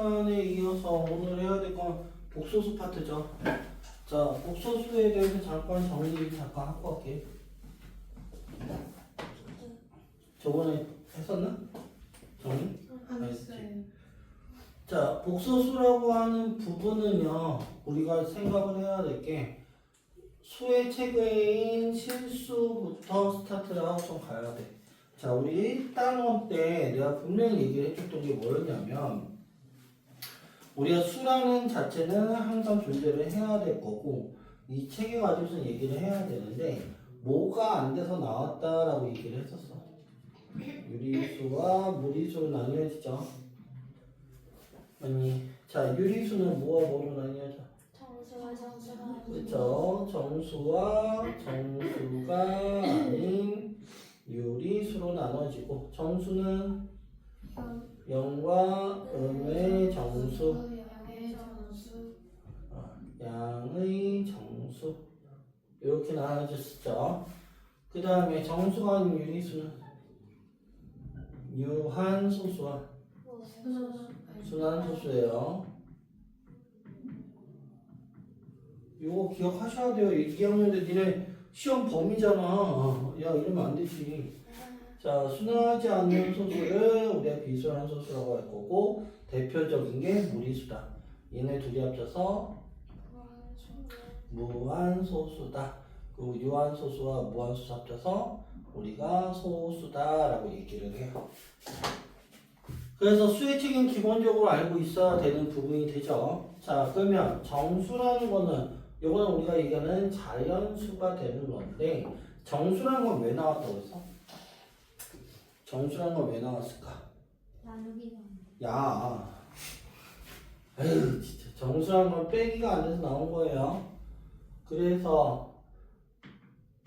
시간에 이어서 오늘 해야 될 건 복소수 파트죠. 자, 복소수에 대해서 잠깐 정리 잠깐 하고 갈게. 저번에 했었나? 정리? 안 했어요. 자, 복소수라고 하는 부분은요, 우리가 생각을 해야 될 게 수의 체계인 실수부터 스타트를 하고 좀 가야 돼. 자, 우리 1단원 때 내가 분명히 얘기를 해줬던 게 뭐였냐면, 우리가 수라는 자체는 항상 존재를 해야 될 거고, 이 체계 가지고서 얘기를 해야 되는데, 뭐가 안 돼서 나왔다라고 얘기를 했었어. 유리수와 무리수로 나뉘어지죠. 아니, 자, 유리수는 뭐와 뭐로 나뉘어져? 정수와 정수가 그렇죠. 정수와 정수가 아닌 유리수로 나눠지고, 정수는 0과 음의 정수, 양의 정수 양의 정수 이렇게 나눠졌죠. 그 다음에 정수가 아닌 유리수는 유한소수와 순환소수예요. 이거 기억하셔야 돼요. 2학년 때 니네 시험 범위잖아. 야, 이러면 안 되지. 자, 순하지 않는 소수를 우리가 비순한 소수라고 할 거고, 대표적인 게 무리수다. 얘네 둘이 합쳐서 무한소수다. 그리고 유한소수와 무한소수 합쳐서 우리가 소수다라고 얘기를 해요. 그래서 수의 책은 기본적으로 알고 있어야 되는 부분이 되죠. 자, 그러면 정수라는 거는 이거는 우리가 얘기하는 자연수가 되는 건데, 정수라는 건 왜 나왔다고 했어? 정수라는 건 왜 나왔을까? 나누기가 야, 에휴, 진짜 정수라는 건 빼기가 안 돼서 나온 거예요. 그래서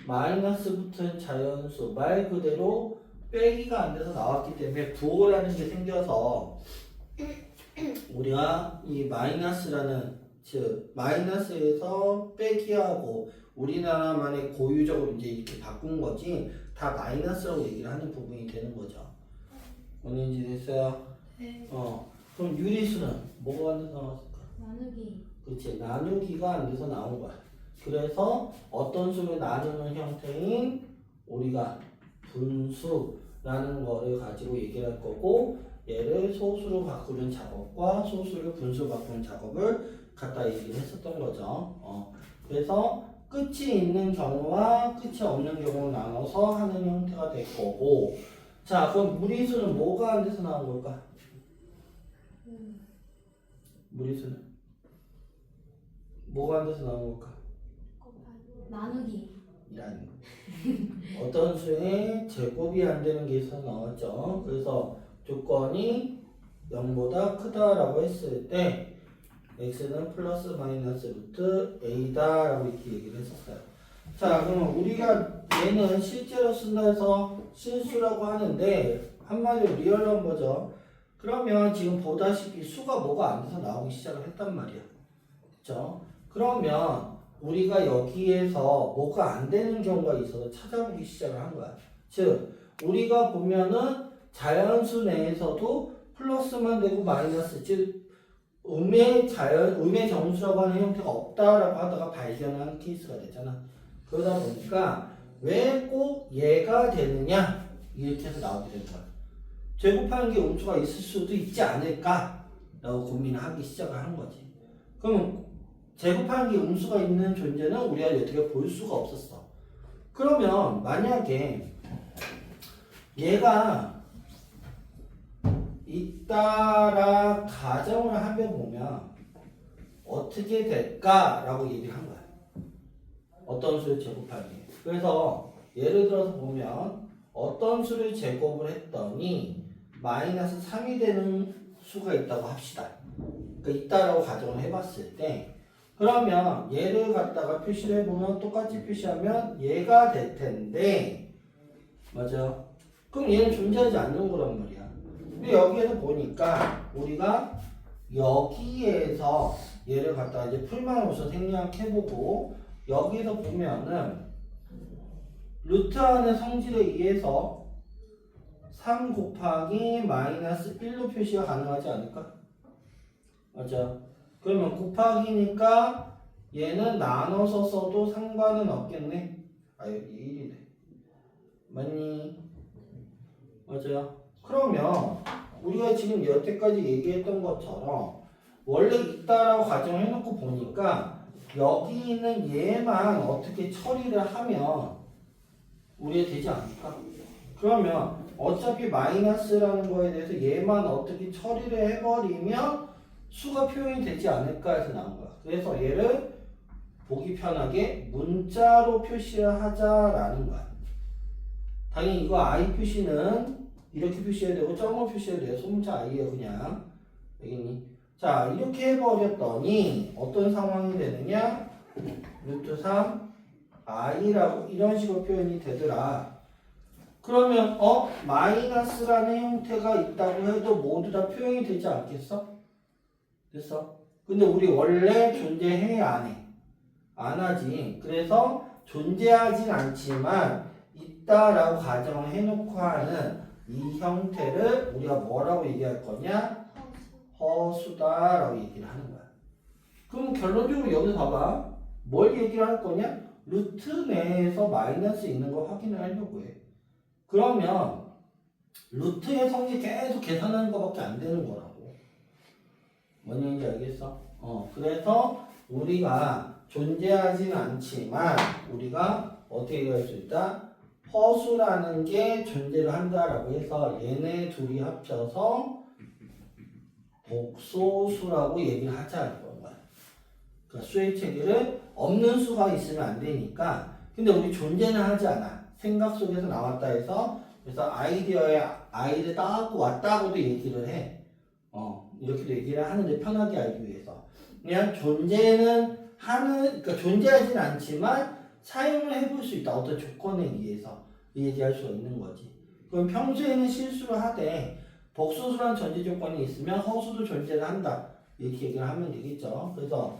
마이너스 붙은 자연수, 말 그대로 빼기가 안 돼서 나왔기 때문에 부호라는 게 생겨서 우리가 이 마이너스라는, 즉 마이너스에서 빼기하고 우리나라만의 고유적으로 이제 이렇게 바꾼 거지, 다 마이너스라고 얘기를 하는 부분이 되는 거죠. 뭔지 됐어요? 네. 그럼 유리수는 뭐가 안 돼서 나왔을까? 나누기 그치, 나누기가 안 돼서 나온 거야. 그래서 어떤 수를 나누는 형태인 우리가 분수라는 거를 가지고 얘기를 할 거고, 얘를 소수로 바꾸는 작업과 소수를 분수로 바꾸는 작업을 갖다 얘기를 했었던 거죠. 그래서 끝이 있는 경우와 끝이 없는 경우를 나눠서 하는 형태가 될 거고, 자, 그럼 무리수는 뭐가 안 돼서 나온 걸까? 무리수는 뭐가 안 돼서 나온 걸까? 나누기 이란 어떤 수의 제곱이 안 되는 게 있어서 나왔죠. 그래서 조건이 0보다 크다라고 했을 때 x는 플러스 마이너스 루트 a다 라고 이렇게 얘기를 했었어요. 자, 그러면 우리가 얘는 실제로 쓴다 해서 실수라고 하는데 한마디로 리얼 넘버죠. 그러면 지금 보다시피 수가 뭐가 안 돼서 나오기 시작을 했단 말이야. 그쵸? 그러면 우리가 여기에서 뭐가 안 되는 경우가 있어서 찾아보기 시작을 한 거야. 즉, 우리가 보면은 자연수 내에서도 플러스만 되고 마이너스, 즉 음의 정수라고 하는 형태가 없다라고 하다가 발견한 케이스가 됐잖아. 그러다 보니까 왜 꼭 얘가 되느냐, 이렇게 해서 나오게 된 거야. 제곱하는 게 음수가 있을 수도 있지 않을까라고 고민을 하기 시작을 한 거지. 그럼 제곱하는 게 음수가 있는 존재는 우리가 어떻게 볼 수가 없었어. 그러면 만약에 얘가 있다라 가정을 하며 보면 어떻게 될까라고 얘기를 한 거야. 어떤 수를 제곱하기. 그래서 예를 들어서 보면 어떤 수를 제곱을 했더니 마이너스 3이 되는 수가 있다고 합시다. 그러니까 있다라고 가정을 해봤을 때, 그러면 얘를 갖다가 표시를 해보면 똑같이 표시하면 얘가 될 텐데, 맞아? 그럼 얘는 존재하지 않는 거란 말이야. 근데 여기에서 보니까 우리가 여기에서 얘를 갖다가 이제 풀만으로서 생략해보고, 여기서 보면은 루트 안의 성질에 의해서 3 곱하기 마이너스 1로 표시가 가능하지 않을까? 맞아. 그러면 곱하기니까 얘는 나눠서 써도 상관은 없겠네. 아, 여기 1이네. 맞니? 맞아요. 그러면 우리가 지금 여태까지 얘기했던 것처럼 원래 있다라고 가정해놓고 보니까 여기 있는 얘만 어떻게 처리를 하면 우리가 되지 않을까? 그러면 어차피 마이너스라는 거에 대해서 얘만 어떻게 처리를 해버리면 수가 표현이 되지 않을까 해서 나온 거야. 그래서 얘를 보기 편하게 문자로 표시를 하자라는 거야. 당연히 이거 I 표시는 이렇게 표시해야 되고 점으로 표시해야 돼요. 소문자 I예요 그냥. 알겠니? 자 이렇게 해버렸더니 어떤 상황이 되느냐? 루트 3 I라고 이런 식으로 표현이 되더라. 그러면 마이너스라는 형태가 있다고 해도 모두 다 표현이 되지 않겠어? 됐어? 근데 우리 원래 존재해 안 해? 안 하지. 그래서 존재하진 않지만 있다라고 가정을 해놓고 하는 이 형태를 우리가 뭐라고 얘기할 거냐? 허수다라고 얘기를 하는 거야. 그럼 결론적으로 여기 봐봐. 뭘 얘기를 할 거냐? 루트 내에서 마이너스 있는 거 확인을 하려고 해. 그러면 루트의 성질 계속 계산하는 것밖에 안 되는 거라고. 뭔 얘기인지 알겠어? 그래서 우리가 존재하진 않지만 우리가 어떻게 얘기할 수 있다? 허수라는 게 존재를 한다라고 해서 얘네 둘이 합쳐서 복소수라고 얘기를 하자 이런 거야. 그러니까 수의 체계를 없는 수가 있으면 안 되니까. 근데 우리 존재는 하지 않아. 생각 속에서 나왔다 해서 그래서 아이디어에 아이를 따갖고 왔다고도 얘기를 해. 이렇게도 얘기를 하는데 편하게 알기 위해서. 그냥 존재는 하는, 그러니까 존재하진 않지만 사용을 해볼 수 있다. 어떤 조건에 의해서 얘기할 수가 있는 거지. 그럼 평소에는 실수를 하되 복소수란 전제 조건이 있으면 허수도 존재를 한다. 이렇게 얘기를 하면 되겠죠. 그래서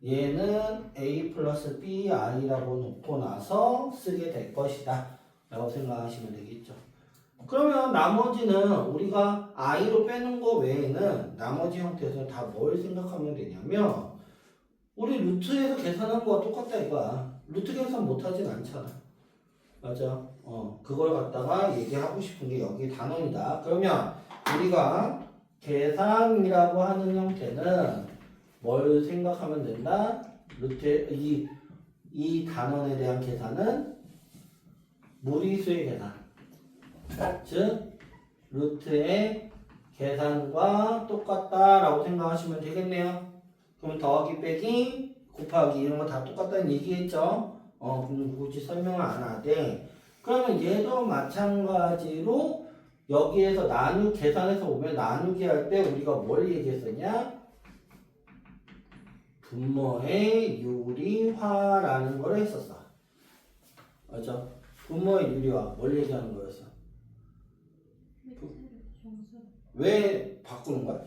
얘는 A 플러스 B I라고 놓고 나서 쓰게 될 것이다 라고 생각하시면 되겠죠. 그러면 나머지는 우리가 I로 빼는 거 외에는 나머지 형태에서 다 뭘 생각하면 되냐면 우리 루트에서 계산한 거와 똑같다 이거야. 루트 계산 못하진 않잖아. 맞아. 그걸 갖다가 얘기하고 싶은 게 여기 단원이다. 그러면 우리가 계산이라고 하는 형태는 뭘 생각하면 된다? 루트 이 단원에 대한 계산은 무리수의 계산. 즉 루트의 계산과 똑같다라고 생각하시면 되겠네요. 그럼 더하기 빼기 곱하기 이런 거 다 똑같다는 얘기겠죠? 그럼 굳이 설명을 안 하되 그러면 얘도 마찬가지로 여기에서 계산해서 보면 나누기 할 때 우리가 뭘 얘기했었냐? 분모의 유리화라는 걸 했었어. 맞죠? 분모의 유리화 뭘 얘기하는 거였어? 왜 바꾸는 거야?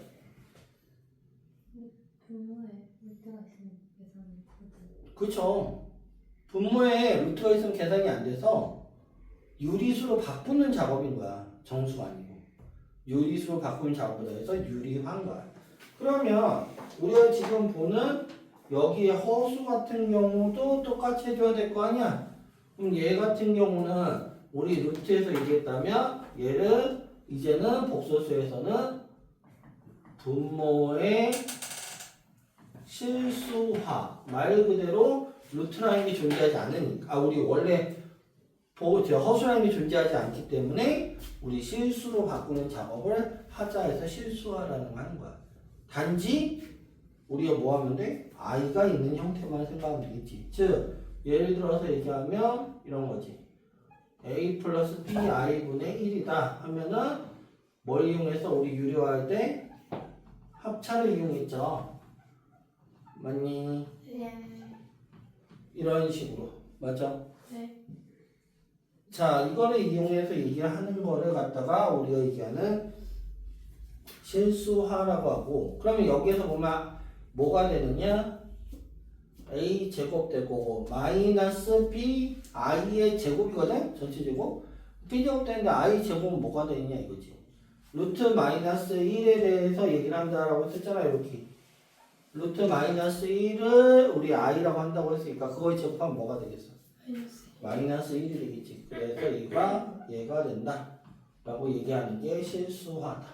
분모에 루트가 있으면 계산이 그쵸. 분모에 루트가 있으면 계산이 안 돼서 유리수로 바꾸는 작업인 거야. 정수가 아니고. 유리수로 바꾸는 작업을 해서 유리화인 거야. 그러면 우리가 지금 보는 여기에 허수 같은 경우도 똑같이 해줘야 될 거 아니야? 그럼 얘 같은 경우는 우리 루트에서 얘기했다면 얘를 이제는 복소수에서는 분모의 실수화 말 그대로 루트라는 게 존재하지 않으니까 우리 원래 허수라는 게 존재하지 않기 때문에 우리 실수로 바꾸는 작업을 하자 해서 실수화라는 거 하는 거야. 단지 우리가 뭐 하면 돼? I가 있는 형태만 생각하면 되겠지. 즉 예를 들어서 얘기하면 이런 거지. A 플러스 B I분의 1이다 하면은 뭘 이용해서 우리 유리화할 때 합차를 이용했죠. 맞니? 네. 이런 식으로. 맞죠? 네. 자, 이거를 이용해서 얘기하는 거를 갖다가 우리가 얘기하는 실수화라고 하고, 그러면 여기에서 보면 뭐가 되느냐? A 제곱 될 거고, 마이너스 B I의 제곱이거든? 전체 제곱. B 제곱 되는데 I 제곱은 뭐가 되느냐 이거지. 루트 마이너스 1에 대해서 얘기를 한다라고 했었잖아요. 이렇게 루트 마이너스 1을 우리 i라고 한다고 했으니까 그거에 제곱하면 뭐가 되겠어? 마이너스 1이 되겠지. 그래서 얘가 된다 라고 얘기하는 게 실수하다.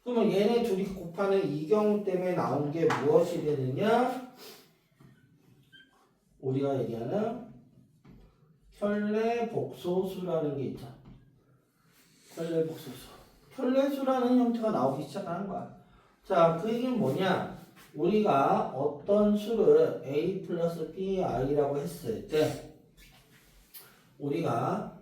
그러면 얘네 둘이 곱하는 이 경우 때문에 나온 게 무엇이 되느냐? 우리가 얘기하는 켤레복소수라는 게 있죠. 켤레복소수. 켤레수라는 형태가 나오기 시작하는 거야. 자, 그 얘기는 뭐냐? 우리가 어떤 수를 a 플러스 bi라고 했을 때 우리가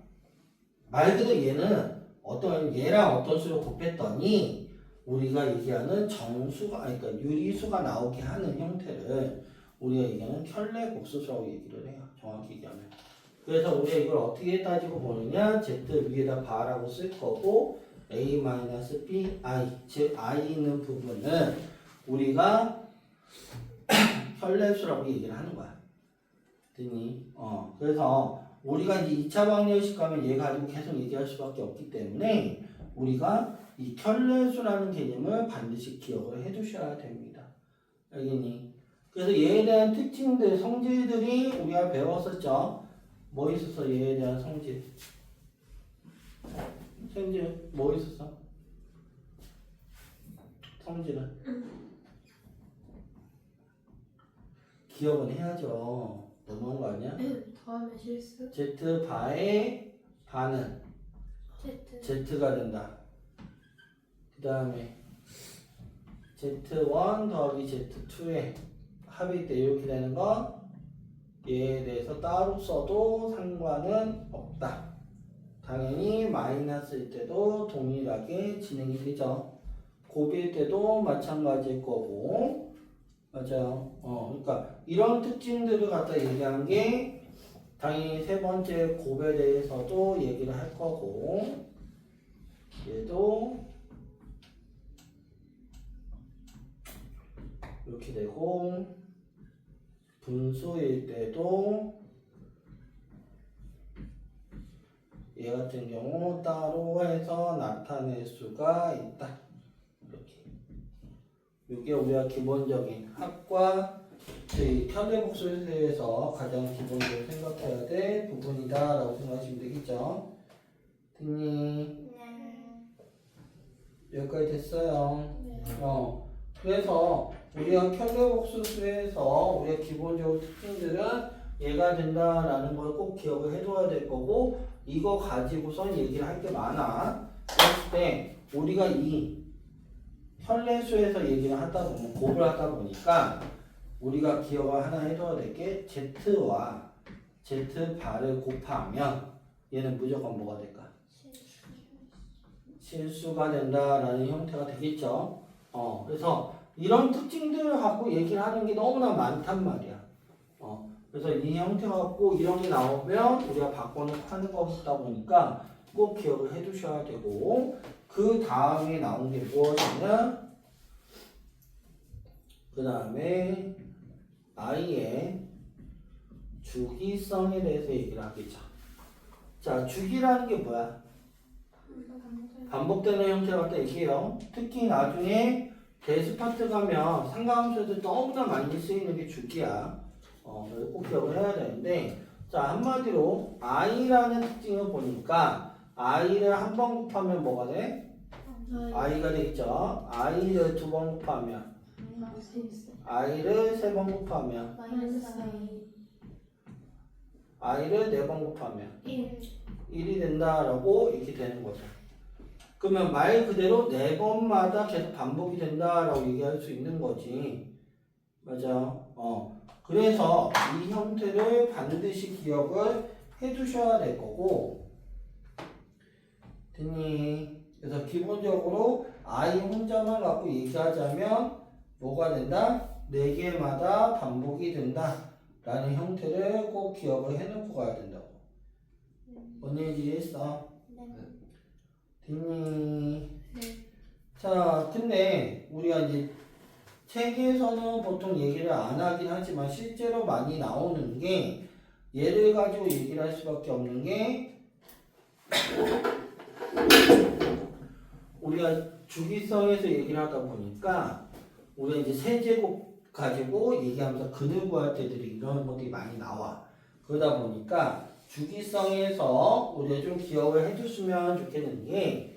말 그대로 얘랑 어떤 수를 곱했더니 우리가 얘기하는 정수가 그러니까 유리수가 나오게 하는 형태를 우리가 얘기하는 켤레복소수라고 얘기를 해요. 정확히 얘기하면. 그래서 우리가 이걸 어떻게 따지고 보느냐? z 위에다 바라고 쓸 거고 a-bi 즉 i 있는 부분은 우리가 켤레수라고 얘기를 하는 거야. 됐니? 그래서 우리가 이제 2차 방정식 가면 얘 가지고 계속 얘기할 수밖에 없기 때문에 우리가 이 켤레수라는 개념을 반드시 기억을 해 두셔야 됩니다. 알겠니? 그래서 얘에 대한 특징들, 성질들이 우리가 배웠었죠. 뭐 있었어? 얘에 대한 성질. 성질 뭐 있었어? 성질은 기억은 해야죠. 넘어간 거 아니야? 더하면 실수. z 바의 바는 Z. z가 된다. 그 다음에 z1 더하기 z2의 합일 때 이렇게 되는 건 얘에 대해서 따로 써도 상관은 없다. 당연히 마이너스일 때도 동일하게 진행이 되죠. 곱일 때도 마찬가지일 거고. 맞아요. 그러니까 이런 특징들을 갖다 얘기한 게 당연히 세 번째 곱에 대해서도 얘기를 할 거고, 얘도 이렇게 되고, 분수일 때도 얘 같은 경우 따로 해서 나타낼 수가 있다. 이렇게. 이게 우리가 기본적인 합과 켤레복소에서 가장 기본적으로 생각해야 될 부분이다 라고 생각하시면 되겠죠. 됐니? 여기까지 됐어요. 네. 그래서 우리가 켤레복소수에서 우리가 기본적으로 특징들은 얘가 된다라는 걸 꼭 기억을 해둬야 될 거고, 이거 가지고선 얘기를 할 게 많아. 그랬을 때 우리가 이 켤레수에서 얘기를 하다 보면 곱을 하다 보니까 우리가 기억을 하나 해둬야 될 게 z와 z바를 곱하면 얘는 무조건 뭐가 될까? 실수가 된다라는 형태가 되겠죠. 그래서 이런 특징들을 갖고 얘기를 하는 게 너무나 많단 말이야. 그래서 이 형태 갖고 이런 게 나오면 우리가 바꿔놓고 하는 거다 보니까 꼭 기억을 해 두셔야 되고, 그 다음에 나온 게 무엇이냐? 그 다음에 i의 주기성에 대해서 얘기를 하겠죠. 자, 주기라는 게 뭐야? 반복되는 형태를 갖다 얘기해요. 특히 나중에 데스파트 가면 상가함수에도 너무나 많이 쓰이는 게 주기야. 꼭 기억을 해야 되는데, 자, 한마디로 i라는 특징을 보니까 i를 한 번 곱하면 뭐가 돼? i가 되겠죠. i를 두 번 곱하면, i를 세 번 곱하면, i를 네 번 곱하면 1이 된다라고 이렇게 되는 거죠. 그러면 말 그대로 네 번마다 계속 반복이 된다라고 얘기할 수 있는 거지. 맞아. 그래서 이 형태를 반드시 기억을 해 두셔야 될 거고, 됐니? 그래서 기본적으로 i 혼자만 갖고 얘기하자면 뭐가 된다? 4개마다 반복이 된다 라는 형태를 꼭 기억을 해놓고 가야 된다고. 뭔 얘기 했어? 됐니? 자, 근데 우리가 이제 책에서는 보통 얘기를 안 하긴 하지만 실제로 많이 나오는 게, 얘를 가지고 얘기를 할 수밖에 없는 게 우리가 주기성에서 얘기를 하다 보니까 우리가 이제 세제곱 가지고 얘기하면서 근을 구할 때들이 이런 것들이 많이 나와. 그러다 보니까 주기성에서 우리가 좀 기억을 해줬으면 좋겠는 게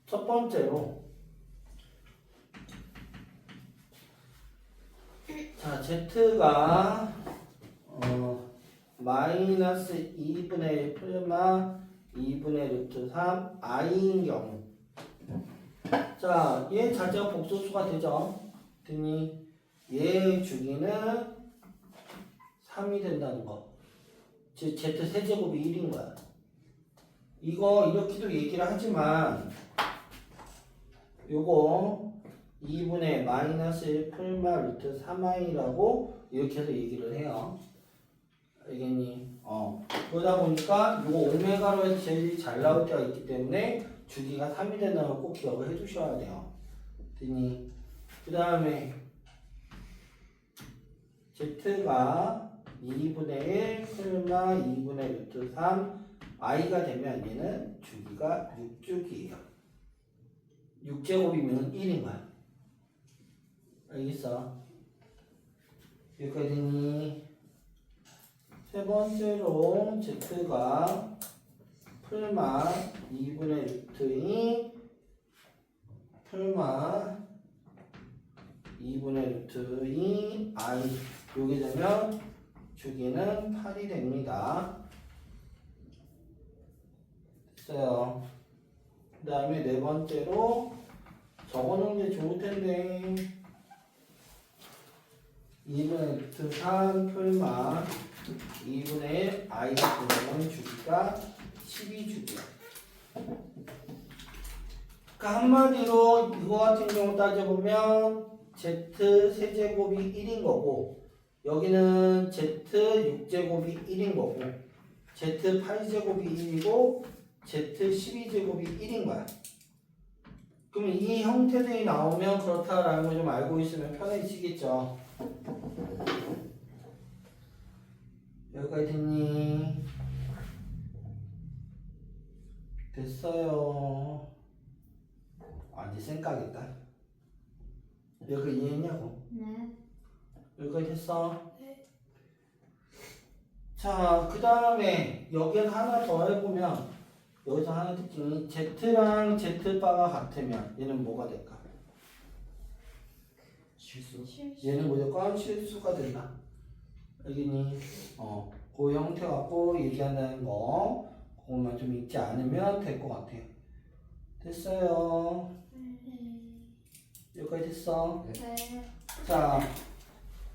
첫 번째로 자 z가 마이너스 2분의 1 플마 2분의 루트 3 i인 경우 자 얘 자체가 복소수가 되죠. 그랬더니 얘의 주기는 3이 된다는 거. 즉 z 세제곱이 1인 거야. 이거 이렇게도 얘기를 하지만 요거 2분의 마이너스 1 플마 루트 3i라고 이렇게 해서 얘기를 해요. 알겠니? 그러다 보니까 요거 오메가로 해서 제일 잘 나올 때가 있기 때문에 주기가 3이 된다는 걸 꼭 기억을 해 두셔야 돼요. 됐니? 그 다음에 z가 2분의 1 플마 2분의 루트 3 i가 되면 얘는 주기가 6주기예요. 6제곱이면 1인 거야. 알겠어? 여기까지 됐니? 세 번째로 z가 플마 2분의 루트 2 플마 2분의 루트 2 i 요게 되면 주기는 8이 됩니다. 됐어요. 그 다음에 네 번째로 적어놓은 게 좋을 텐데 2분의 루트 3 플마 2분의 1 i 같은 경우는 주기가 12주기야. 그러니까 한마디로 이거 같은 경우 따져보면 z 세제곱이 1인 거고 여기는 z 6제곱이 1인 거고 z 8제곱이 1이고 z 12제곱이 1인 거야. 그럼 이 형태들이 나오면 그렇다라는 걸 좀 알고 있으면 편해지겠죠. 여기까지 됐니? 됐어요. 이제 생각했다. 여기까지 이해했냐고? 네. 여기까지 됐어? 네. 자, 그 다음에 여기에서 하나 더 해보면 여기서 하나 특징이 z랑 z바가 같으면 얘는 뭐가 될까? 실수? 얘는 무조건 실수가 된다. 알겠니? 그 형태 갖고 얘기한다는 거 그것만 좀 잊지 않으면 될 것 같아요. 됐어요. 여기까지 됐어? 네. 자,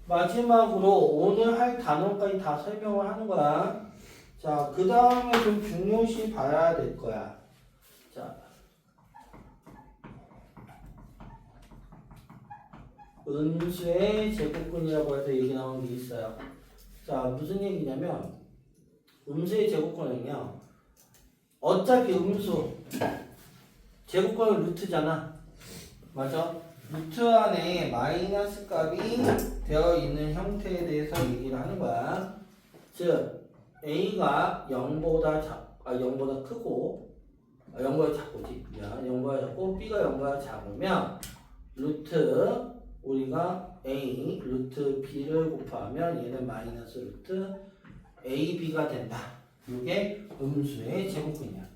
마지막으로 오늘 할 단어까지 다 설명을 하는 거야. 자, 그 다음에 좀 중요시 봐야 될 거야. 자, 음수의 제곱근이라고 해서 얘기 나온 게 있어요. 자, 무슨 얘기냐면 음수의 제곱근은요 어차피 음수 제곱근은 루트잖아. 맞아? 루트 안에 마이너스 값이 되어 있는 형태에 대해서 얘기를 하는 거야. 즉 a가 0보다 크고 0보다 작고지. 0보다 작고 b가 0보다 작으면 루트 우리가 a 루트 b를 곱하면 얘는 마이너스 루트 ab가 된다. 이게 음수의 제곱근이야.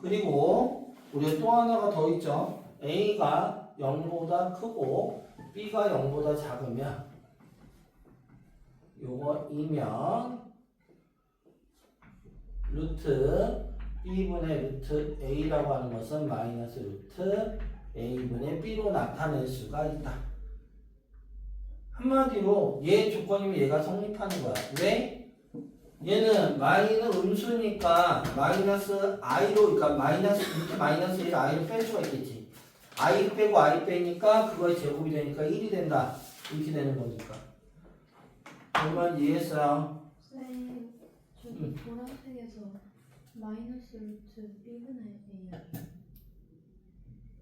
그리고 우리가 또 하나가 더 있죠. a가 0보다 크고 b가 0보다 작으면 요거이면 루트 b분의 루트 a라고 하는 것은 마이너스 루트 a분의 b로 나타낼 수가 있다. 한마디로 얘 조건이면 얘가 성립하는 거야. 왜? 얘는 마이는 음수니까 마이너스 i로 그러니까 마이너스 루트 마이너스 1 i를 뺄 수가 있겠지. i 빼고 i 빼니까 그거의 제곱이 되니까 1이 된다. 이렇게 되는 거니까. 정말 이해했어요? 네. 저기 보라색에서 마이너스 루트 1분의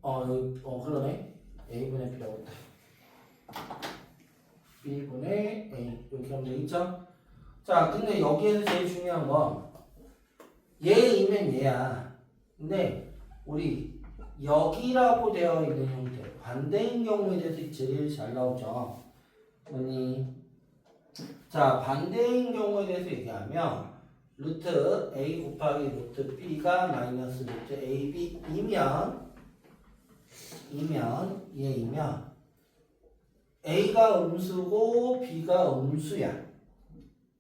A야. 그러네. a분의 b라고 했다. b분의 a 이렇게 하면 되겠죠? 자, 근데 여기에서 제일 중요한 건 얘이면 얘야. 근데 우리 여기라고 되어 있는 형태 반대인 경우에 대해서 제일 잘 나오죠. 뭐니? 자, 반대인 경우에 대해서 얘기하면 루트 a 곱하기 루트 b가 마이너스 루트 ab이면 얘이면 a가 음수고 b가 음수야.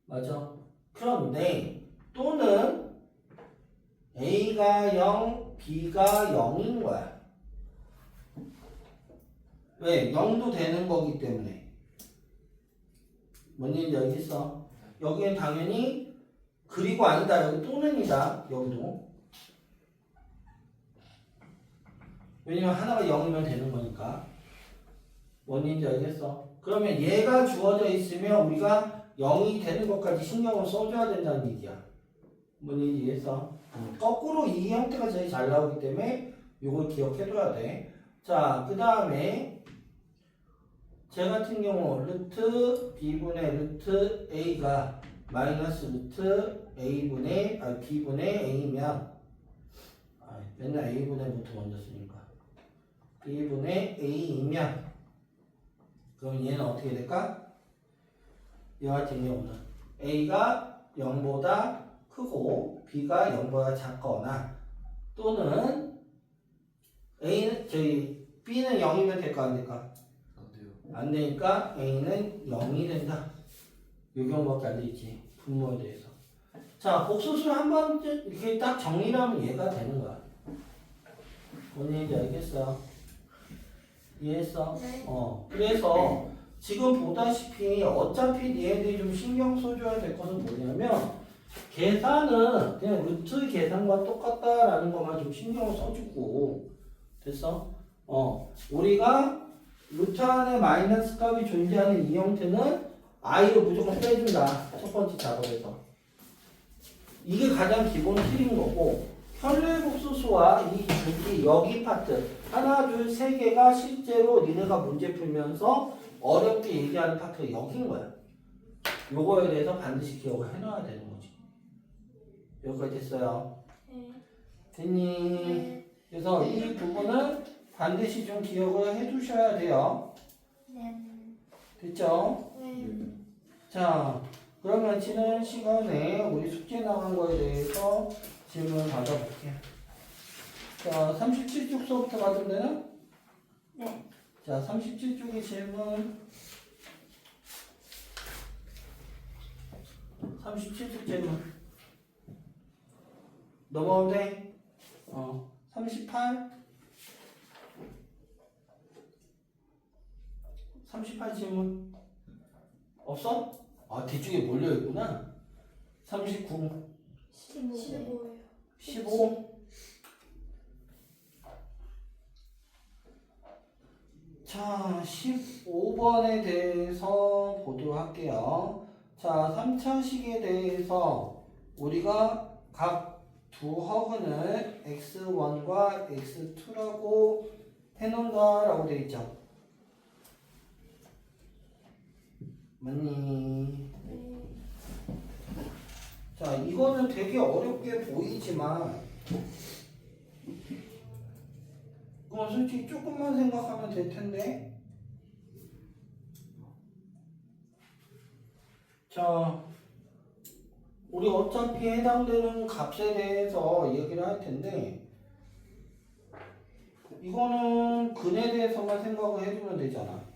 맞아? 그런데 또는 a가 0, b가 0인 거야. 왜? 0도 되는 거기 때문에. 뭔 얘기인지 알겠어? 여기엔 당연히 그리고 아니다. 여기 또는이다. 여기도. 왜냐면 하나가 0이면 되는 거니까. 뭔 얘기인지 알겠어? 그러면 얘가 주어져 있으면 우리가 0이 되는 것까지 신경을 써줘야 된다는 얘기야. 뭔 얘기인지 이해했어? 거꾸로 이 형태가 제일 잘 나오기 때문에 이걸 기억해둬야 돼. 자, 그 다음에 제 같은 경우 루트 b분의 루트 a가 마이너스 루트 b분의 a면 맨날 a분의 루트 먼저 쓰니까 b분의 a이면 그럼 얘는 어떻게 될까? 이 같은 경우는 a가 0보다 크고 b가 0보다 작거나 또는 b는 0이면 될까 안 될까? 안 되니까 a는 0이 된다. 이 경우밖에 안 되지. 분모에 대해서. 자, 복소수 한번 이렇게 딱 정리를 하면 얘가 되는 거야. 뭔 얘기인지 알겠어? 이해했어? 네. 그래서 지금 보다시피 어차피 얘네들이 좀 신경 써줘야 될 것은 뭐냐면 계산은 그냥 루트 계산과 똑같다라는 것만 좀 신경을 써주고 됐어? 우리가 루트 안에 마이너스 값이 존재하는 이 형태는 i를 무조건 빼준다. 첫 번째 작업에서. 이게 가장 기본 틀인 거고 현례복수수와 이 여기 파트 하나 둘 세 개가 실제로 니네가 문제 풀면서 어렵게 얘기하는 파트가 여기인 거야. 요거에 대해서 반드시 기억을 해놔야 되는 거지. 여기까지 됐어요. 네. 됐니? 네. 그래서 이 부분은 반드시 좀 기억을 해두셔야 돼요. 네. 됐죠? 네. 자, 그러면 지난 시간에 우리 숙제 나간 거에 대해서 질문 받아볼게요. 자, 37쪽서부터 받으면 되나? 네. 자, 37쪽의 질문. 37쪽 질문. 넘어오면 돼? 38. 38 질문. 없어? 뒤쪽에 몰려있구나. 39. 15예요. 15. 자, 15번에 대해서 보도록 할게요. 자, 3차식에 대해서 우리가 각 두 허근을 x1과 x2라고 해놓는다라고 되어 있죠. 맞니? 네. 자, 이거는 되게 어렵게 보이지만 그건 솔직히 조금만 생각하면 될 텐데. 자, 우리 어차피 해당되는 값에 대해서 얘기를 할 텐데 이거는 근에 대해서만 생각을 해두면 되잖아.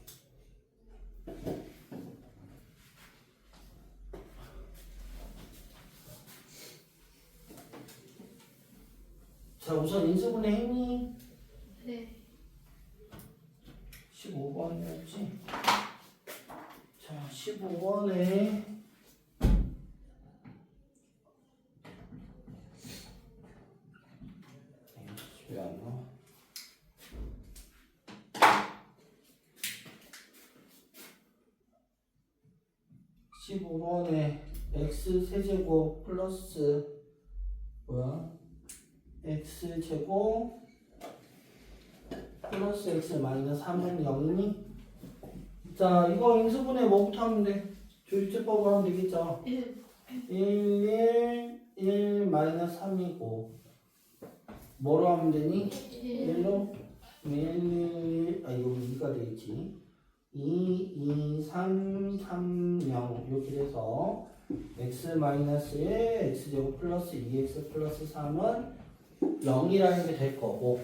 자, 우선 인수분해 했니? 네. 15번이었지? 자, 15번에 왜 안 나와? x 세제곱 플러스 x제곱 플러스 x 마이너스 3은 0이니? 자, 이거 인수분해 뭐부터 하면 돼? 조율제법으로 하면 되겠죠? 1. 1, 1, 1 마이너스 3이고 뭐로 하면 되니? 1로 1, 이거 2가 되겠지. 2, 2, 3, 3, 0 이렇게 돼서 x 마이너스 1, x제곱 플러스 2x 플러스 3은 0이라는 게 될 거고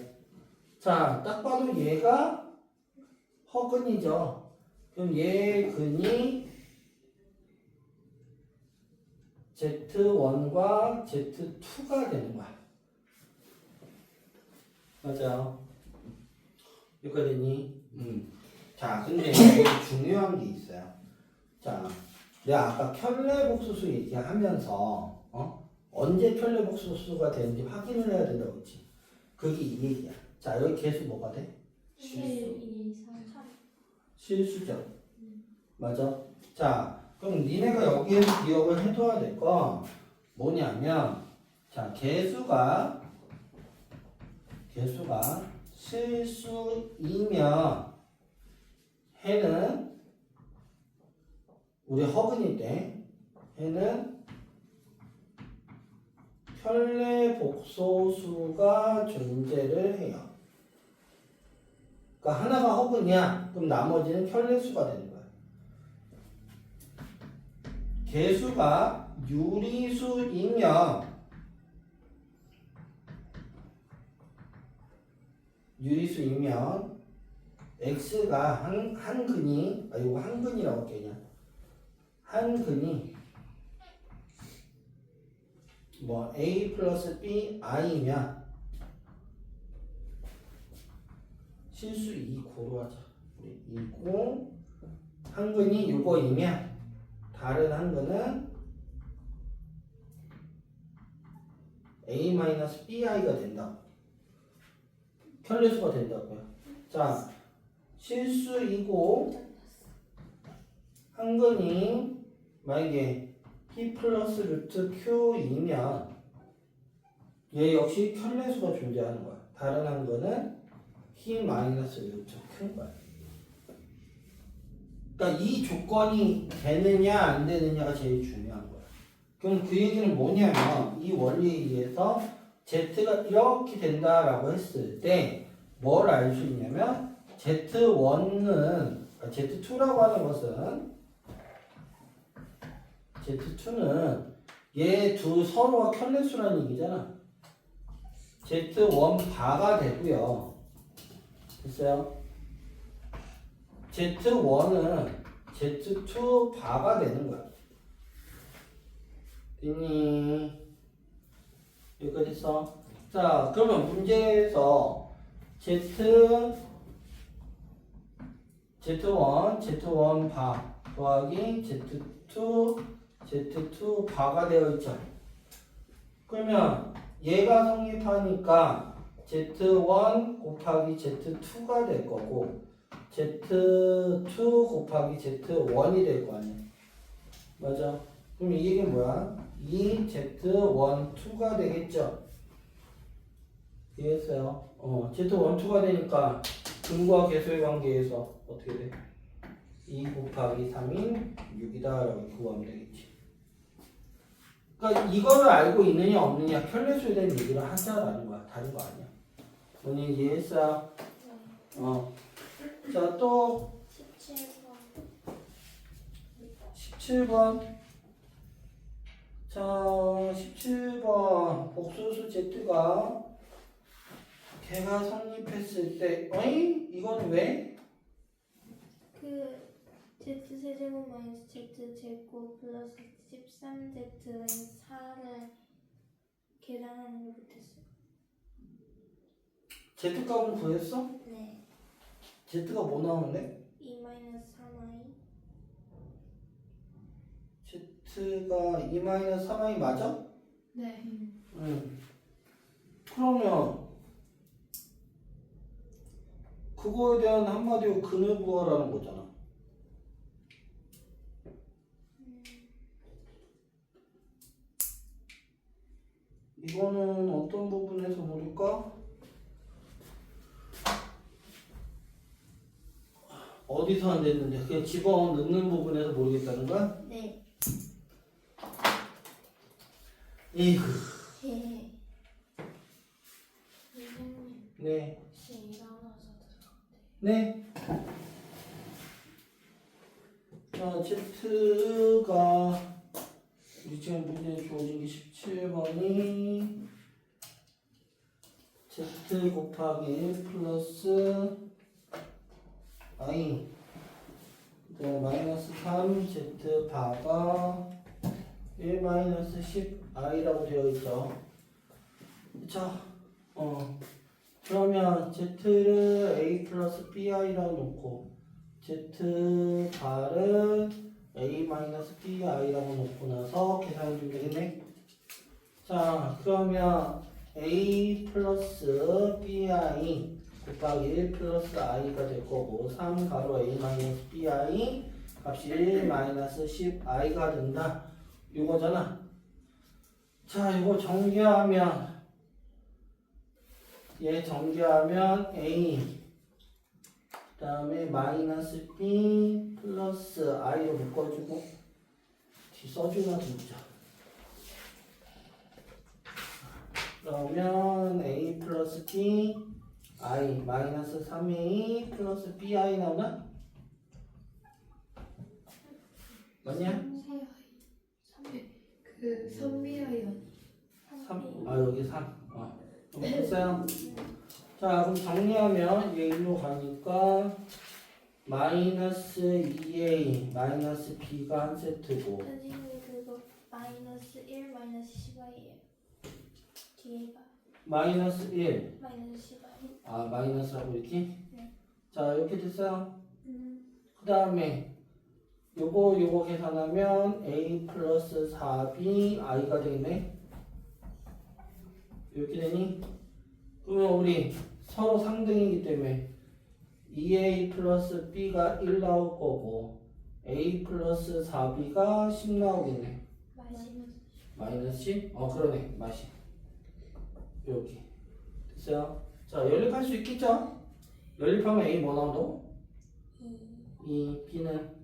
자, 딱 봐도 얘가 허근이죠. 그럼 얘 근이 Z1과 Z2가 되는 거야. 맞아요. 여기까지 됐니? 자, 근데 여기 중요한 게 있어요. 자, 내가 아까 켤레복수수 얘기하면서 언제 켤레복수수가 되는지 확인을 해야 된다고 했지. 그게 이 얘기야. 자, 여기 개수 뭐가 돼? 1, 2, 3, 4. 실수죠. 맞아? 자, 그럼 니네가 여기에서 기억을 해둬야 될 거 뭐냐면 자, 개수가 실수이면 해는 우리 허근일 때 해는 켤레복소수가 존재를 해요. 그러니까 하나가 허근이야. 그럼 나머지는 켤레수가 되는 거야. 개수가 유리수이면 x가 한 근이 이거 한 근이라고 할게 그냥 한 근이 뭐 a 플러스 b i면 실수 2고로 하자. 우리 2고 한 근이 이거이면 다른 한 근은 a 마이너스 bi가 된다. 켤레수가 된다고요. 자, 실수이고 한 근이 만약에 p 플러스 루트 q이면 얘 역시 켤레수가 존재하는 거야. 다른 한 근은 p 마이너스 루트 q인 거야. 그러니까 이 조건이 되느냐 안 되느냐가 제일 중요한 거야. 그럼 그 얘기는 뭐냐면 이 원리에 의해서 z가 이렇게 된다라고 했을 때 뭘 알 수 있냐면 z1은 z2라고 하는 것은 z2는 얘 두 서로가 켤레수라는 얘기잖아. z1 바가 되고요. 됐어요? z1은 z2 바가 되는 거야. 됐니? 여기까지 했어? 자, 그러면 문제에서 z1 바 더하기 z2 바가 되어 있죠. 그러면 얘가 성립하니까 z1 곱하기 z2가 될 거고 z2 곱하기 z1이 될 거 아니야. 맞아. 그럼 이 얘기는 뭐야? 이 z1 2가 되겠죠. 이해했어요? z1 2가 되니까 근과 계수의 관계에서 어떻게 돼? 2 곱하기 3인 6이다 라고 구하면 되겠지. 그러니까 이거를 알고 있느냐 없느냐 켤레수에 대한 얘기를 하자라는 거야. 다른 거 아니야. 본인 이해했어요? 자, 또 17번. 자, 17번 복소수 z가 걔가 성립했을 때 어이? 이건 왜? 그 z 세제곱 마이너스 z 제곱 플러스 13z는 4를 계산하는 걸 못했어요. z값은 구했어? 네. z가 뭐 나오는데? 2 마이너스 3i. z가 2 마이너스 3i 맞아? 네. 응. 그러면 그거에 대한 한마디로 근을 구하라는 거잖아. 이거는 어떤 부분에서 모를까? 어디서 안 됐는데 그냥 집어넣는 부분에서 모르겠다는 거야? 네. 이그. 예. 선생님, 네. 혹시 일어나서 들어간대. 네. Z가 우리 지금 문제에 주어진 게 17번이 Z 곱하기 1 플러스 I 마이너스 3 Z 바가 1 마이너스 10 I라고 되어 있죠. 자, 그러면 Z를 A 플러스 BI라고 놓고 Z 바를 A 마이너스 BI라고 놓고 나서 계산해 주면 되겠네. 자, 그러면 A 플러스 BI 곱하기 1 플러스 I가 될 거고 3 가로 A 마이너스 BI 값이 1 마이너스 10 I가 된다. 이거잖아. 자, 이거 정리하면 얘 정리하면 A 그 다음에 마이너스 B 플러스 I로 묶어주고 뒤 써주나 진짜. 그러면 A 플러스 B I 마이너스 3A 플러스 BI 나오나? 맞냐? 3비아이요. 3, 여기 3. 그럼 됐어요? 자, 그럼 정리하면 얘 일로 가니까 마이너스 2A 마이너스 B가 한 세트고 선생님 그거 마이너스 1 마이너스 10i예요. 뒤에가 마이너스 1 마이너스 10i. 마이너스라고 이렇게? 네. 자, 이렇게 됐어요? 그 다음에 요거 계산하면 A 플러스 4B I가 되겠네? 이렇게 되니? 그러면 우리 서로 상등이기 때문에 2A 플러스 B가 1 나올 거고 A 플러스 4B가 10 나오겠네. 마이너스 10? 그러네. 맛이 이렇게 됐어요? 자, 연립할 수 있겠죠? 연립하면 A 뭐 나온다고? 2 B는?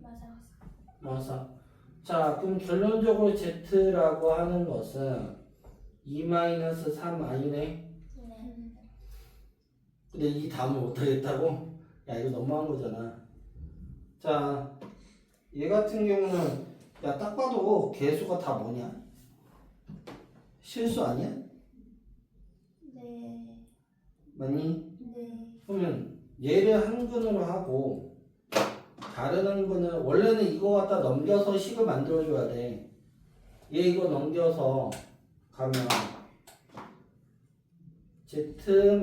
맞아. 자, 그럼 결론적으로 Z라고 하는 것은 2-3i네. 네. 근데 이 다음을 못하겠다고? 야, 이거 너무한 거잖아. 자, 얘 같은 경우는 야, 딱 봐도 개수가 다 뭐냐? 실수 아니야? 네. 맞니? 네. 그러면 얘를 한근으로 하고 다른 한근을 원래는 이거 갖다 넘겨서 식을 만들어줘야 돼. 얘 이거 넘겨서 가면 Z-2가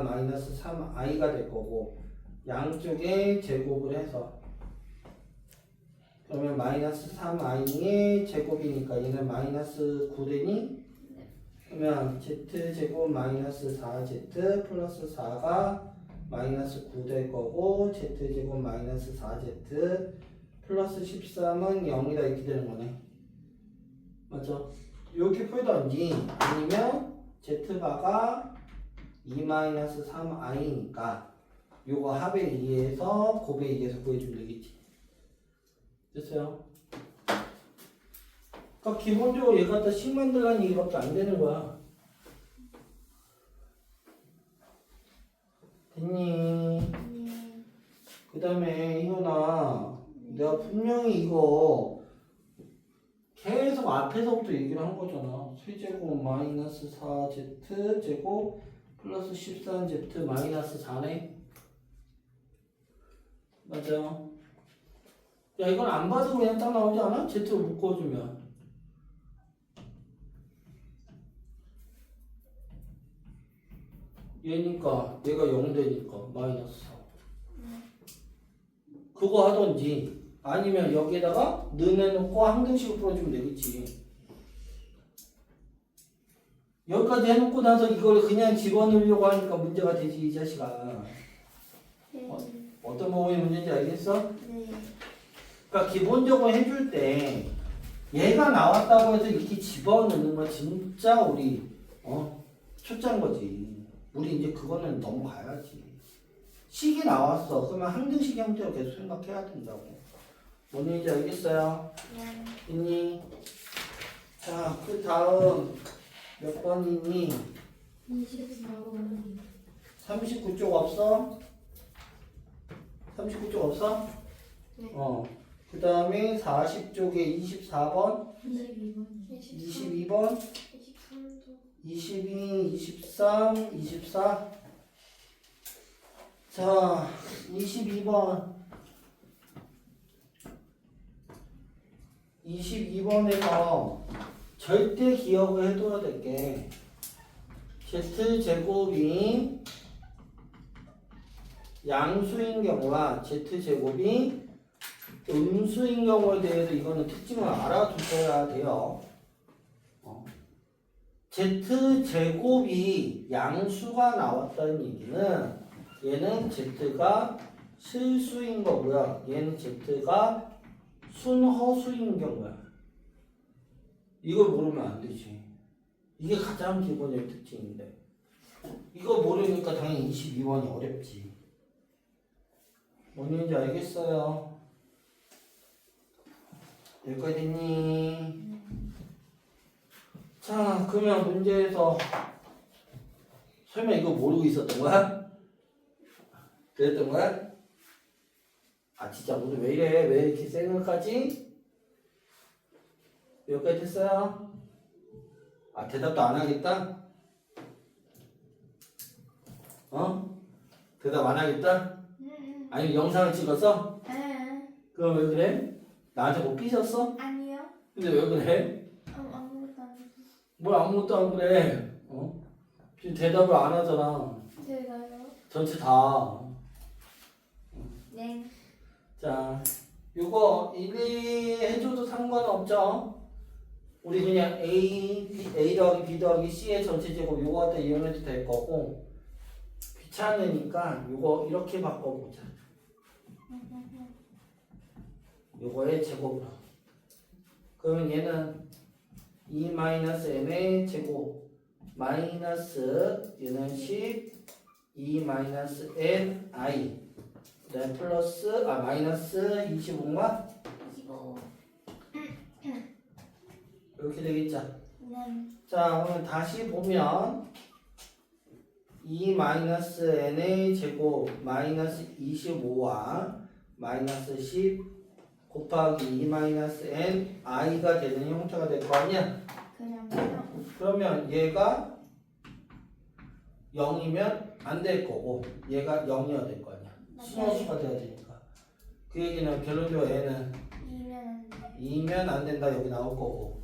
마이너스 3i가 될 거고 양쪽에 제곱을 해서 그러면 마이너스 3i의 제곱이니까 얘는 마이너스 9 되니? 그러면 z제곱 마이너스 4z 플러스 4가 마이너스 9 될 거고 z제곱 마이너스 4z 플러스 13은 0이다 이렇게 되는 거네. 맞죠? 이렇게 풀던지 아니면 z바가 2-3i니까 요거 합에 의해서 곱에 의해서 구해주면 되겠지. 됐어요? 그러니까 기본적으로 얘 갖다 식 만들라는 얘기밖에 안 되는 거야. 됐니? 네. 그 다음에 희연아 내가 분명히 이거 계속 앞에서부터 얘기를 한 거잖아. 세제곱 마이너스 4z 제곱 플러스 13z 마이너스 4네. 맞아요. 야, 이건 안 봐도 그냥 딱 나오지 않아? z로 묶어주면. 얘니까 얘가 0 되니까 마이너스 4. 그거 하던지 아니면 여기에다가 넣어놓고 항등식을 풀어주면 되겠지. 여기까지 해놓고 나서 이걸 그냥 집어넣으려고 하니까 문제가 되지 이 자식아. 네. 어떤 부분이 문제인지 알겠어? 네. 그러니까 기본적으로 해줄 때 얘가 나왔다고 해서 이렇게 집어넣는 거 진짜 우리 초짜인 거지. 우리 이제 그거는 넘어가야지. 식이 나왔어. 그러면 항등식 형태로 계속 생각해야 된다고. 뭔 얘기인지 알겠어요? 네. 있니? 자, 그 다음 몇 번이니? 24번. 39쪽 없어? 39쪽 없어? 네. 그 다음에 40쪽에 24번, 22번. 22번, 23도. 22, 23, 24. 자, 22번. 22번에서 절대 기억을 해둬야 될 게 Z제곱이 양수인 경우와 Z제곱이 음수인 경우에 대해서 이거는 특징을 알아두셔야 돼요. Z제곱이 양수가 나왔다는 얘기는 얘는 Z가 실수인 거고요. 얘는 Z가 순허수인 경우야. 이걸 모르면 안 되지. 이게 가장 기본적인 특징인데. 이거 모르니까 당연히 22번이 어렵지. 뭔 얘기인지 알겠어요? 여기까지 됐니? 자, 그러면 문제에서 설마 이거 모르고 있었던 거야? 그랬던 거야? 아 진짜 오늘 왜 이래? 왜 이렇게 생각하지? 여기까지 됐어요? 아 대답도 안 하겠다? 대답 안 하겠다? 아니 영상을 찍었어? 그럼 왜 그래? 나한테 뭐 삐졌어? 아니요. 근데 왜 그래? 아무것도 안 했어요. 뭘 아무것도 안 그래? 지금 대답을 안 하잖아. 제가요? 전체 다. 네. 자, 요거 일일이 해줘도 상관없죠? 우리 그냥 A 더하기 B 더하기 C의 전체 제곱 요거 갖다 이용해도 될 거고 귀찮으니까 요거 이렇게 바꿔보자. 요거의 제곱으로. 그러면 얘는 2-n의 제곱 마이너스 얘는 10 2-n i 네, 플러스 마이너스 25만 25. 이렇게 되겠죠. 네. 자, 그러면 다시 보면 2-n의 제곱 마이너스 25와 마이너스 10 곱하기 2-n i가 되는 형태가 될 거 아니야? 그냥요. 그러면 얘가 0이면 안 될 거고 얘가 0이어야 될 거 아니야. 순허수가 돼야 되니까. 그 얘기는 결론적으로 얘는 2면 안 된다 여기 나올 거고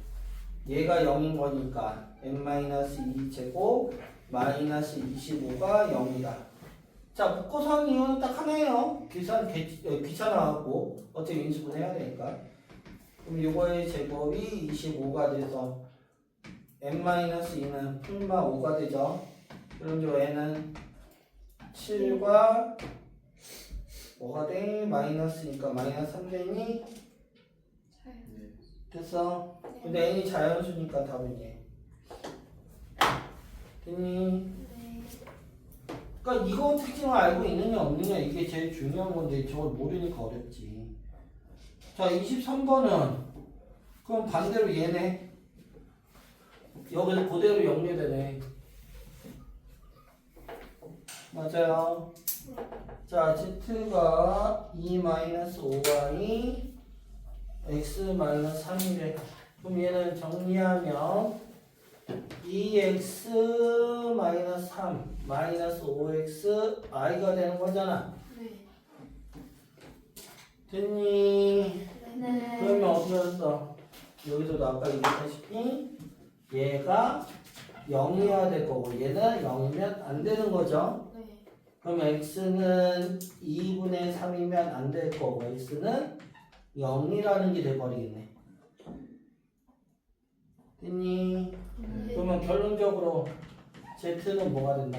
얘가 0인 거니까 n-2제곱 마이너스 25가 0이다. 자, 묶어서 하는 이유는 딱 하나예요. 귀찮아갖고 어차피 인수분 해야 되니까. 그럼 요거의 제곱이 25가 돼서 n-2는 풀마 5가 되죠. 그럼 요 n은 7과 뭐가 돼? 마이너스니까 마이너스 3 되니? 됐어? 근데 n이 자연수니까 답은 얘. 됐니? 네. 그러니까 이거 특징을 알고 있느냐 없느냐 이게 제일 중요한 건데 저걸 모르니까 어렵지. 자, 23번은 그럼 반대로 얘네. 여기서 그대로 영리되네. 맞아요. 자, z가 2-5y x-3이래. 그럼 얘는 정리하면 2x-3 마이너스 5x i가 되는 거잖아. 네. 됐니? 네. 그러면 어떻게 했어? 여기서도 아까 얘기했다시피 얘가 0이어야 될 거고 얘는 0이면 안 되는 거죠. 네. 그럼 x는 2분의 3이면 안 될 거고 x는 0이라는 게 돼버리겠네. 됐니? 네. 그러면 결론적으로 z는 뭐가 된다?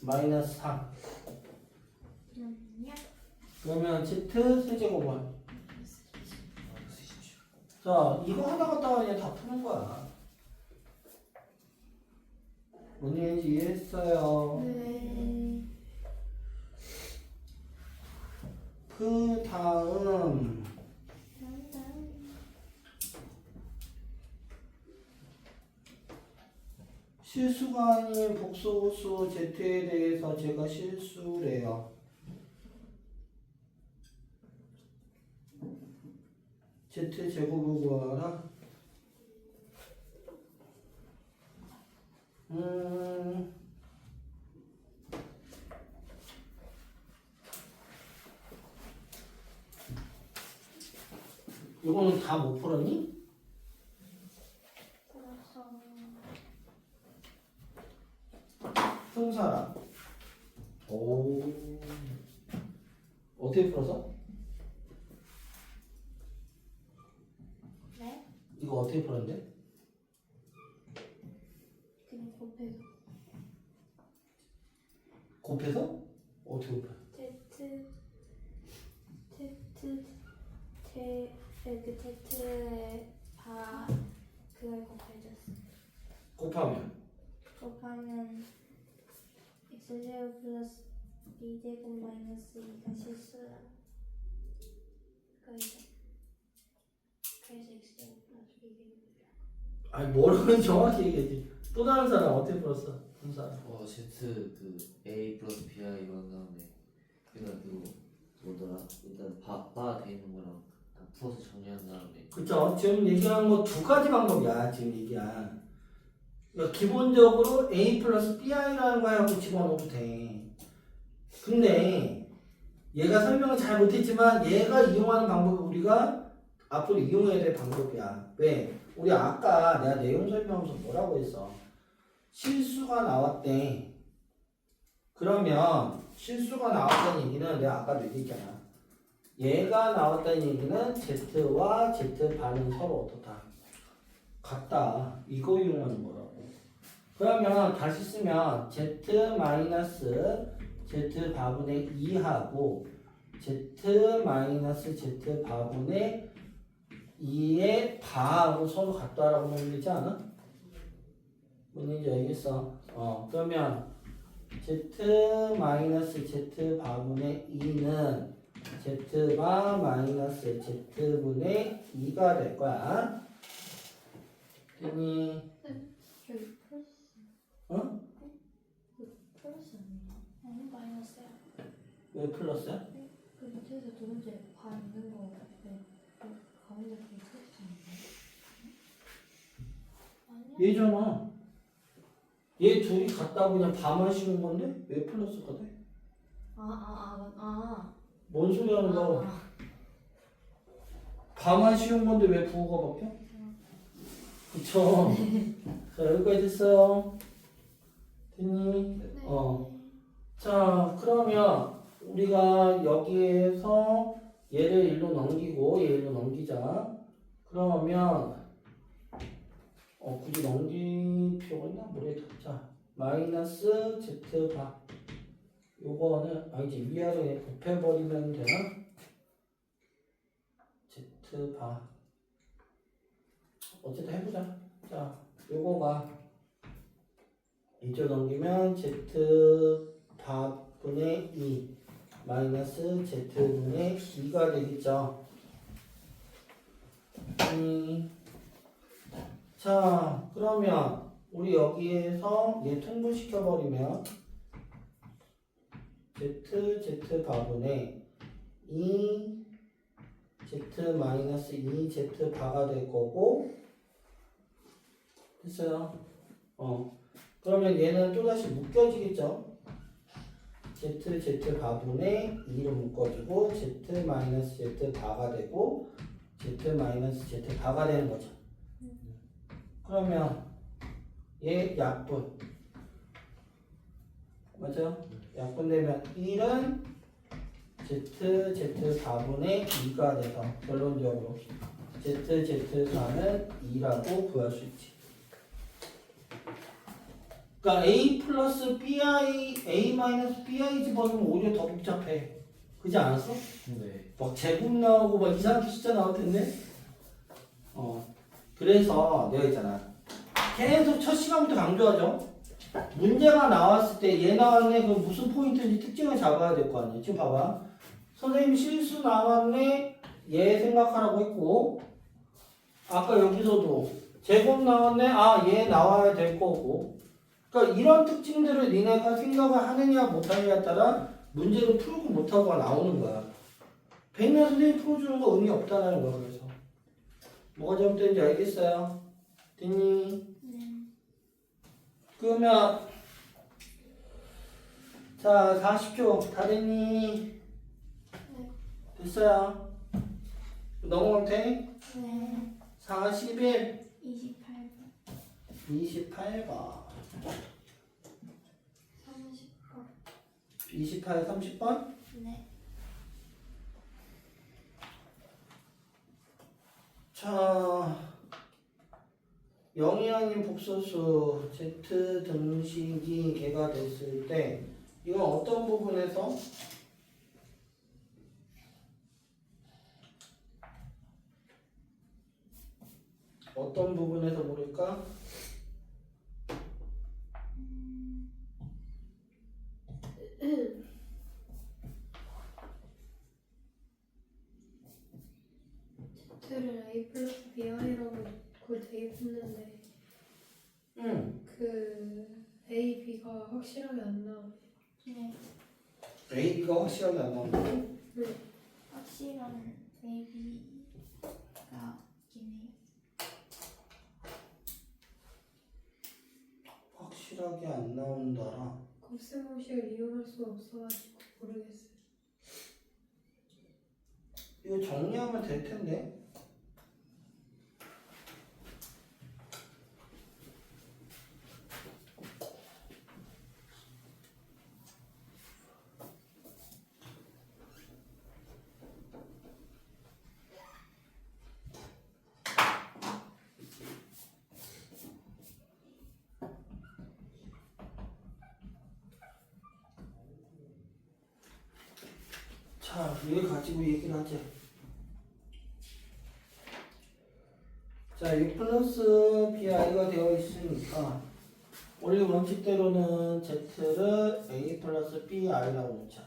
마이너스 3. 그러면 z 세제곱은? 자, 이거 하나 갖다가 그냥 다 푸는 거야. 뭔 얘기인지 이해했어요? 네. 그 다음 실수가 아닌 복소수 Z에 대해서 제가 실수래요. Z 제곱을 구하라. 이거는 다 못 풀었니? 풀어서 흉사라. 오. 어떻게 풀었어? 네? 이거 어떻게 풀었는데? 그냥 곱해서 곱해서? 어떻게 곱해? 그 Z에 바 그걸 곱해줬어. 곱하면? 곱하면 X0 플러스 B제곱 마이너스 2가 실수라. 그래서 X0 플러스 B제곱이라. 아니 뭐라고 정확히 얘기했지. 또 다른 사람 어떻게 풀었어? 한 사람. Z 그 A 플러스 BI 이런 다음에 그러니까 그 뭐더라 일단 바 돼 있는 거랑 다 풀어서 정리한 다음에 그쵸? 지금 얘기한 거 두 가지 방법이야. 지금 얘기한. 그러니까 기본적으로 A 플러스 BI라는 거 하고 집어넣어도 돼. 근데 얘가 설명을 잘 못했지만 얘가 이용하는 방법이 우리가 앞으로 이용해야 될 방법이야. 왜? 우리 아까 내가 내용 설명하면서 뭐라고 했어? 실수가 나왔대. 그러면 실수가 나왔다는 얘기는 내가 아까도 얘기했잖아. 얘가 나왔다는 얘기는 Z와 Z반은 서로 어떻다? 같다. 이거 이용하는 거라고. 그러면 다시 쓰면 Z 마이너스 Z 바분의 2하고 Z 마이너스 Z 바분의 2의 바하고 서로 같다라고 하면 되지 않아? 뭔 얘기인지 알겠어? 그러면 Z 마이너스 Z 바분의 2는 Z바 마이너스 Z분의 2가 될 거야. 됐니? 저기 플러스. 어? 플러스 아니에요? 아니 마이너스야. 왜 플러스야? 그 밑에서 두 번째 반 있는 거 네. 가운데 그게 플러스 아니야? 아니야? 얘잖아. 얘 둘이 같다고 그냥 반만 씌운 건데 왜 플러스가 돼? 뭔 소리 하는 거? 반만 씌운 건데 왜 부호가 바뀌어? 그쵸? 자, 여기까지 됐어요. 됐니? 네. 자, 그러면 우리가 여기에서 얘를 일로 넘기고 얘 일로 넘기자. 그러면 굳이 넘길 필요가 있나? 모르겠다. 자, 마이너스 Z바. 요거는 아니지, 위아래 그냥 곱해버리면 되나? Z바. 어쨌든 해보자. 자, 요거가 이쪽 넘기면 Z바분의 2 마이너스 Z분의 2가 되겠죠. 자, 그러면 우리 여기에서 얘 통분시켜버리면 Z바분의 2 Z 마이너스 2 Z바가 될 거고 됐어요. 그러면 얘는 또다시 묶여지겠죠. Z바분의 2로 묶어주고 Z 마이너스 Z바가 되고 Z 마이너스 Z바가 되는 거죠. 그러면 얘 약분 맞죠? 약분 되면 1은 Z바분의 2가 돼서 결론적으로 ZZ바는 2라고 구할 수 있지. 그러니까 A 플러스 BI, A 마이너스 BI 집어넣으면 오히려 더 복잡해. 그지 않았어? 네. 막 제곱 나오고 막 이상하게 숫자 나올 텐데. 그래서 내가 있잖아. 계속 첫 시간부터 강조하죠. 문제가 나왔을 때 얘 나왔네. 그럼 무슨 포인트인지 특징을 잡아야 될 거 아니야. 지금 봐봐. 선생님 실수 나왔네. 얘 생각하라고 했고. 아까 여기서도 제곱 나왔네. 얘 나와야 될 거고. 그러니까 이런 특징들을 니네가 생각을 하느냐 못하느냐에 따라 문제를 풀고 못하고가 나오는 거야. 백날 선생님이 풀어주는 거 의미 없다는 거야. 그래서 뭐가 잘못된지 알겠어요? 됐니? 네. 그러면 자 40초 다 됐니? 네. 됐어요? 넘어가면 돼? 네. 41 28번. 28번 30번. 28, 30번? 네. 자, 영희양인 복소수 Z 등식이 개가 됐을 때 이건 어떤 부분에서 모를까? Z를 A 플러스 BI라고 그걸 대입했는데 응. 그 A, B가 확실하게 안 나와요. 네. A, B가 확실하게 안 나온다. 네. 확실한 베이비가 있긴 해요. 확실하게 안 나온다라. 곱셈 공식을 이용할 수 없어가지고 모르겠어요. 이거 정리하면 될 텐데. 자, 이걸 가지고 얘기를 하자. 자, 6 플러스 bi가 되어 있으니까 원래 원칙대로는 z를 a 플러스 bi라고 놓자.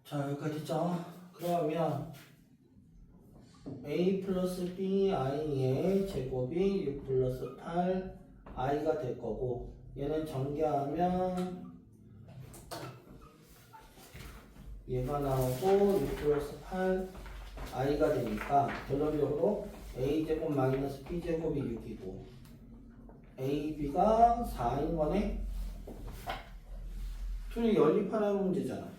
자, 여기까지 있죠? 그러면 a 플러스 bi의 제곱이 6 플러스 8 i가 될 거고 얘는 전개하면 얘가 나오고 6 플러스 8 i가 되니까 결론적으로 a제곱 마이너스 b제곱이 6이고 ab가 4인 거네? 둘이 연립하라는 문제잖아.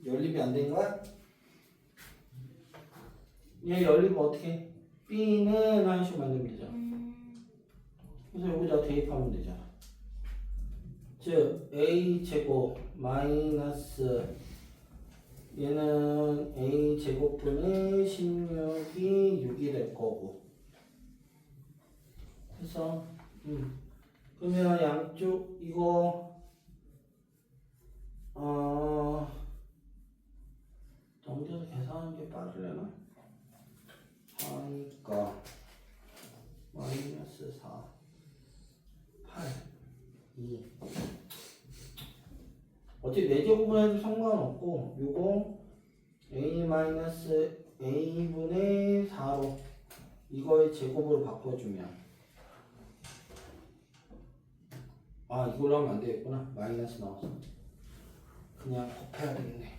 연립이 안 된 거야? 얘 연립은 어떻게 해? b는 한식 만들면 되잖아. 그래서 여기다 대입하면 되잖아. 즉 a제곱 마이너스 얘는 a제곱분의 16이 6이 될 거고 그래서 그러면 양쪽 이거 넘겨서 계산하는 게 빠르려나? 하니까 마이너스 4 8 2 어차피 4제곱을 해도 상관없고 요거 a-a분의 4로 이거의 제곱으로 바꿔주면 이걸로 하면 안 되겠구나. 마이너스 나와서 그냥 곱해야 되겠네.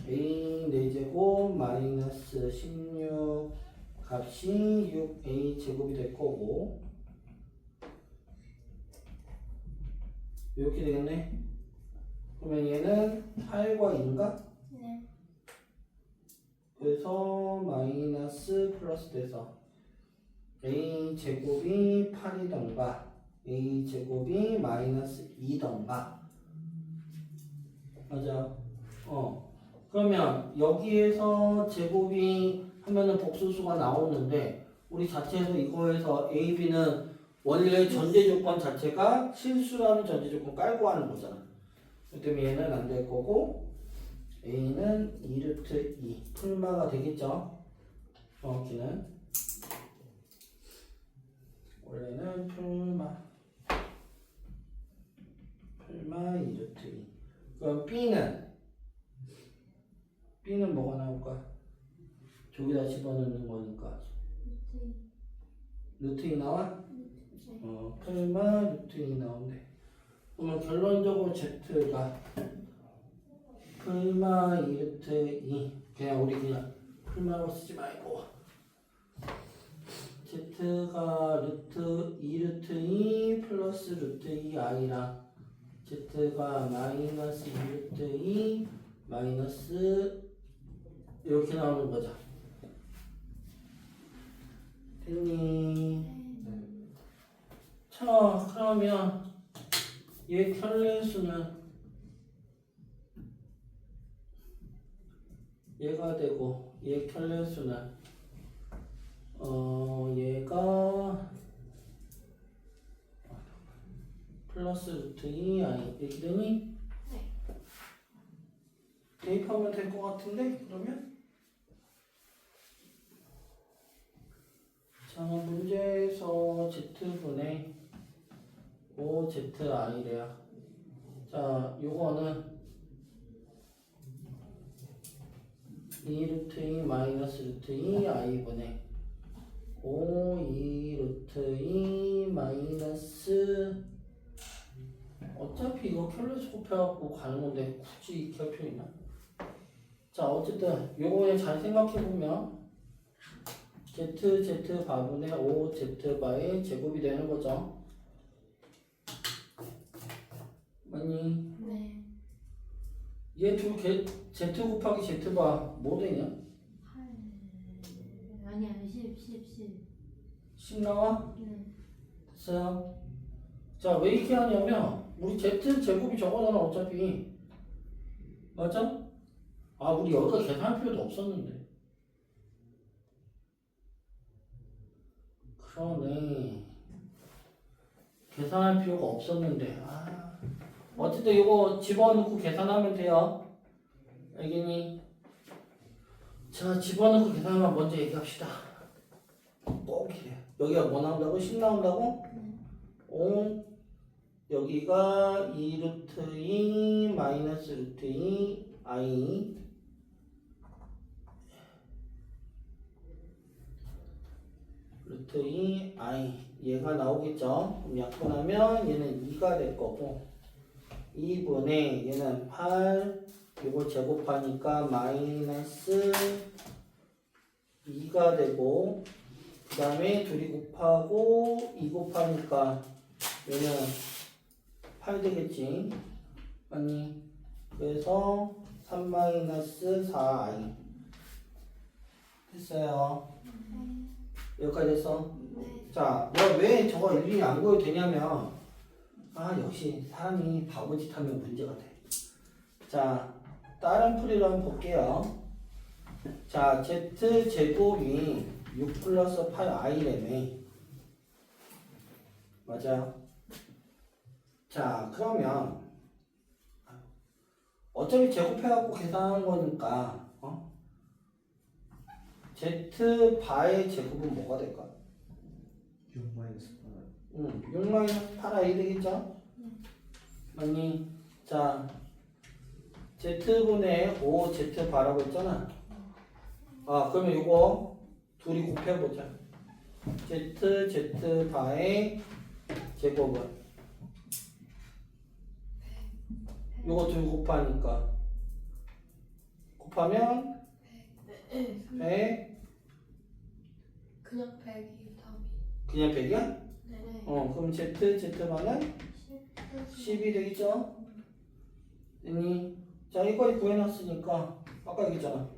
a 4제곱 마이너스 16 값이 6a 제곱이 될 거고 이렇게 되겠네. 그러면 얘는 8과 2인가? 네. 그래서 마이너스 플러스 돼서 a 제곱이 8이던가 a 제곱이 마이너스 2던가 맞아. 그러면 여기에서 제곱이 하면은 복수수가 나오는데 우리 자체에서 이거에서 a, b는 원래 전제 조건 자체가 실수라는 전제 조건 깔고 하는 거잖아. 그렇기 때문에 얘는 안 될 거고 a는 2루트 2 풀마가 되겠죠. 정확히는 원래는 풀마 2루트 2. 그럼 b는 뭐가 나올까? 저기다 집어넣는 거니까 루트 2 나와? 풀마 루트 2 나온대. 그러면 결론적으로 Z가 풀마 2 루트 2 그냥 우리 그냥 풀마로 쓰지 말고 Z가 루트 2 루트 2 플러스 루트 2i랑 Z가 마이너스 2 루트 2 마이너스 이렇게 나오는 거죠. 됐니? 자, 그러면 얘 켤레수는 얘가 되고 얘 켤레수는 얘가 플러스 루트 2i 이렇게 되니? 네. 대입하면 될 것 같은데? 그러면? 자, 문제에서 z분의 5zi래요. 자, 요거는 2 루트 2 마이너스 루트 2 i분의 5 2 루트 2 마이너스 어차피 이거 켤레수 곱해갖고 가는 건데 굳이 이렇게 할 필요 있나? 자, 어쨌든 요거에 잘 생각해보면 z 바분의 5z 바의 제곱이 되는 거죠. 맞니? 네. 얘 두 개 z 곱하기 z 바 뭐 되냐? 8 아니 10 10 나와? 네. 됐어요? 자, 왜 이렇게 하냐면 우리 z 제곱이 저거잖아 어차피. 맞아? 아, 우리 여기가 계산할 필요도 없었는데. 그러네. 계산할 필요가 없었는데. 아. 어쨌든 이거 집어넣고 계산하면 돼요. 알겠니? 자, 집어넣고 계산하면 먼저 얘기합시다. 꼭 이래. 여기가 뭐 나온다고? 10 나온다고? 5. 여기가 2 루트 2 마이너스 루트 2 i 루트 2 i 얘가 나오겠죠? 그럼 약분하면 얘는 2가 될 거고 2분의 얘는 8 이걸 제곱하니까 마이너스 2가 되고 그 다음에 둘이 곱하고 2 곱하니까 얘는 8 되겠지. 아니 그래서 3 마이너스 4i 됐어요. 여기까지 됐어? 자, 내가 왜 저거 일일이 안 구해도 되냐면 아 역시 사람이 바보짓 하면 문제가 돼. 자, 다른 풀이를 한번 볼게요. 자, z제곱이 6 플러스 8i라며 맞아요? 자, 그러면 어차피 제곱해갖고 계산한 거니까 z 바의 제곱은 뭐가 될까? 6 마이너스 8 6 마이너스 8i 되겠죠? 맞니? 자, z분의 5z 바라고 했잖아. 아, 그러면 이거 둘이 곱해보자. z 바의 제곱은 요거 둘 곱하니까 곱하면 100 그냥 100이 답이. 그냥 100이야? 네. 그럼 z만은 10이 되겠죠? 됐니? 자, 이거 구해놨으니까 아까 얘기했잖아.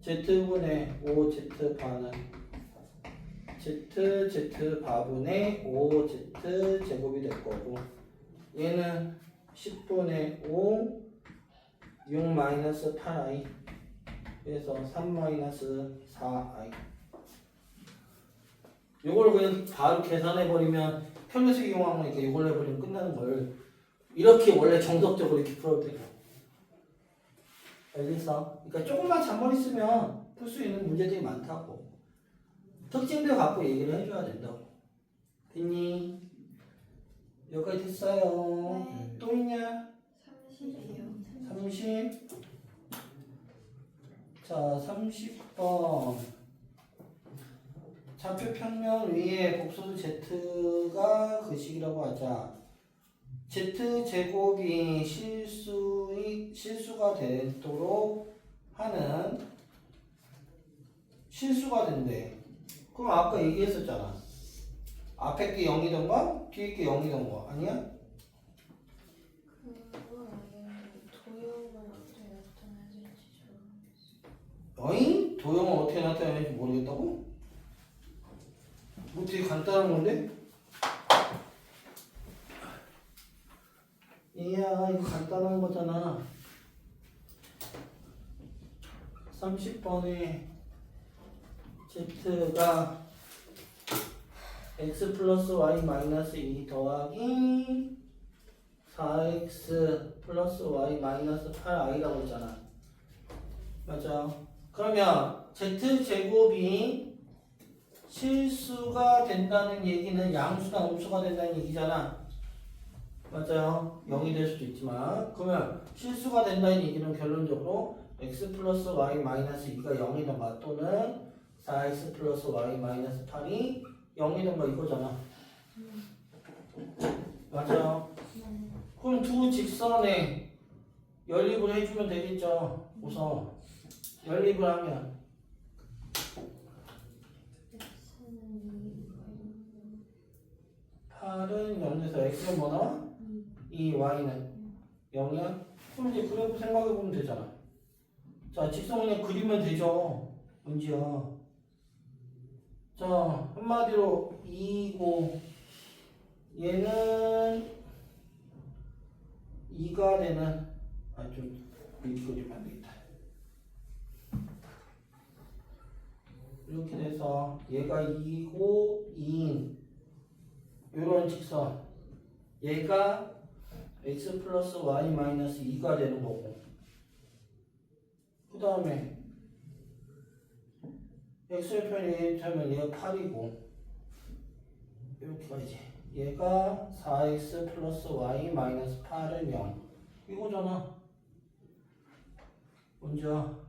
z분의 5z 바는 z 바분의 5z 제곱이 될 거고 얘는 10분의 5 6 마이너스 8i 그래서 3 마이너스 4i 요걸 그냥 바로 계산해버리면 편의수 이용한 거니까 이걸 해버리면 끝나는 걸 이렇게 원래 정석적으로 이렇게 풀어도 돼요. 알겠어? 그러니까 조금만 잔머리 쓰면 풀 수 있는 문제들이 많다고. 특징들 갖고 얘기를 해줘야 된다고. 됐니? 여기까지 됐어요. 네. 또 있냐? 30이요. 30. 자, 30번. 좌표 평면 위에 복소수 z가 그 식이라고 하자. z 제곱이 실수가 되도록 하는 실수가 된대. 그럼 아까 얘기했었잖아. 앞에 게 0이던가 뒤에 게 0이던가 아니야? 그건 알겠는데 도형은 어떻게 나타내야 될지 모르겠어. 어잉? 도형은 어떻게 나타내는지 모르겠다고? 뭐 되게 간단한 건데? 이야 이거 간단한 거잖아. 30번에 z가 x 플러스 y 마이너스 2 더하기 4x 플러스 y 마이너스 8i라고 했잖아. 맞아. 그러면 z제곱이 실수가 된다는 얘기는 양수나 음수가 된다는 얘기잖아. 맞아요. 0이 될 수도 있지만 그러면 실수가 된다는 얘기는 결론적으로 x 플러스 y 마이너스 2가 0이던가 또는 4x 플러스 y 마이너스 8이 0이던가 이거잖아. 맞아요. 그럼 두 직선에 연립을 해주면 되겠죠. 우선 연립을 하면 x는 8은 0에서 x는 뭐나? 2, y는 0이야? 그럼 이제 그래프 생각해보면 되잖아. 자, 직선 그냥 그리면 되죠. 문제야. 자, 한마디로 2고 얘는 2가 되는 좀 이렇게 그리면 안 되겠다. 이렇게 돼서 얘가 2고 2인 요런 직선 얘가 x 플러스 y 마이너스 2가 되는 거고 그 다음에 x절편 얘면 얘가 8이고 이렇게 가야지. 얘가 4x 플러스 y 마이너스 8은 0 이거잖아. 먼저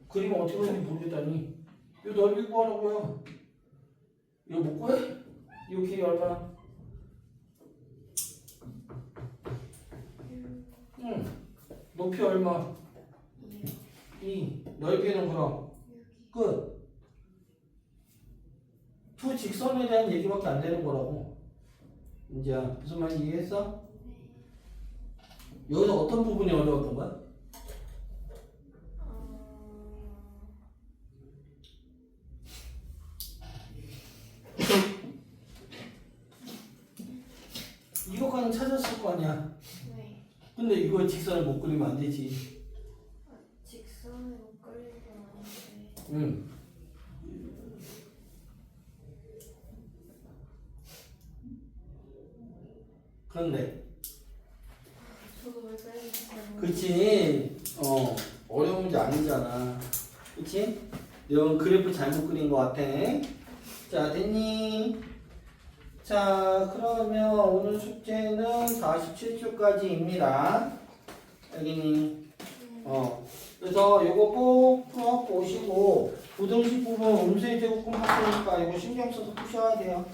그림 어떻게 그리는지 모르겠다니 이거 넓이 구하라고요. 이거 못 구해? 이거 길이 얼마? 높이 얼마? 2 넓이는 그럼 끝. 두 직선에 대한 얘기밖에 안 되는 거라고. 이제 무슨 말인지 이해했어? 여기서 어떤 부분이 어려웠던 거야? 이거까지 찾았을 거 아니야. 네. 근데 이거 직선을 못 그리면 안 되지. 직선으로 끌린 건 아닌데 응. 그런데 저도 왜 끌린지 잘 모르겠어요. 그치. 어려운 문제 아니잖아. 그치? 이건 그래프 잘못 그린 것 같아. 자, 됐니? 자, 그러면 오늘 숙제는 47초까지입니다. 알겠니? 그래서 요거 꼭 풀어보시고 부등식 부분 음수의 제곱근 할 거니까 이거 신경 써서 푸셔야 돼요.